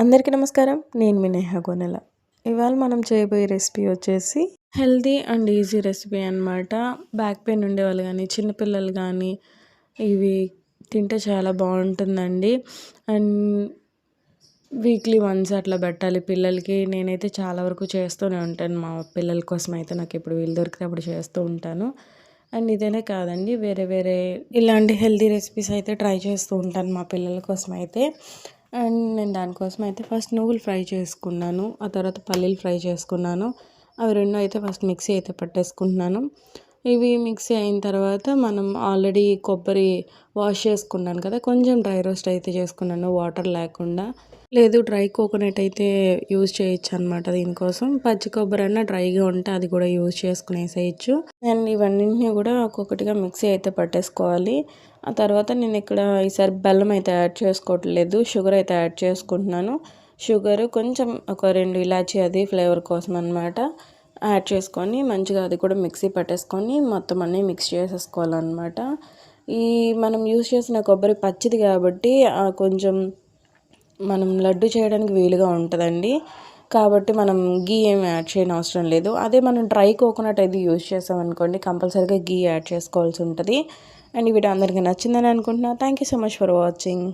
అందరికీ నమస్కారం. నేను మీ నేహా గోనెల. ఇవాళ మనం చేయబోయే రెసిపీ వచ్చేసి హెల్తీ అండ్ ఈజీ రెసిపీ అనమాట. బ్యాక్ పెయిన్ ఉండేవాళ్ళు కానీ, చిన్నపిల్లలు కానీ ఇవి తింటే చాలా బాగుంటుందండి. అండ్ వీక్లీ వన్స్ అట్లా పెట్టాలి పిల్లలకి. నేనైతే చాలా వరకు చేస్తూనే ఉంటాను. మా పిల్లల కోసం అయితే నాకు ఎప్పుడు వీలు దొరికితే అప్పుడు చేస్తూ ఉంటాను. అండ్ ఇదేనే కాదండి, వేరే వేరే ఇలాంటి హెల్తీ రెసిపీస్ అయితే ట్రై చేస్తూ ఉంటాను మా పిల్లల కోసం అయితే. అండ్ నేను దానికోసం అయితే ఫస్ట్ నువ్వులు ఫ్రై చేసుకున్నాను, ఆ తర్వాత పల్లీలు ఫ్రై చేసుకున్నాను. అవి రెండు అయితే ఫస్ట్ మిక్సీ అయితే పట్టేసుకుంటున్నాను. ఇవి మిక్సీ అయిన తర్వాత మనం ఆల్రెడీ కొబ్బరి వాష్ చేసుకున్నాను కదా, కొంచెం డ్రై రోస్ట్ అయితే చేసుకున్నాను వాటర్ లేకుండా. లేదు, డ్రై కోకోనట్ అయితే యూజ్ చేయొచ్చు అనమాట. దీనికోసం పచ్చి కొబ్బరి అన్న డ్రైగా ఉంటే అది కూడా యూజ్ చేసుకునేసేయచ్చు. అండ్ ఇవన్నింటినీ కూడా ఒక్కొక్కటిగా మిక్సీ అయితే పట్టేసుకోవాలి. ఆ తర్వాత నేను ఇక్కడ ఈసారి బెల్లం అయితే యాడ్ చేసుకోవట్లేదు, షుగర్ అయితే యాడ్ చేసుకుంటున్నాను. షుగర్ కొంచెం ఒక 2 ఇలాచీ అది ఫ్లేవర్ కోసం అనమాట యాడ్ చేసుకొని మంచిగా అది కూడా మిక్సీ పట్టేసుకొని మొత్తం అన్నీ మిక్స్ చేసేసుకోవాలన్నమాట. ఈ మనం యూజ్ చేసిన కొబ్బరి పచ్చిది కాబట్టి కొంచెం మనం లడ్డు చేయడానికి వీలుగా ఉంటుందండి. కాబట్టి మనం గీ ఏమి యాడ్ చేయని అవసరం లేదు. అదే మనం డ్రై కోకోనట్ అయితే యూజ్ చేసామనుకోండి, కంపల్సరీగా గీ యాడ్ చేసుకోవాల్సి ఉంటుంది. అండ్ ఈ వీడియో అందరికీ నచ్చిందని అనుకుంటున్నా. Thank you so much for watching.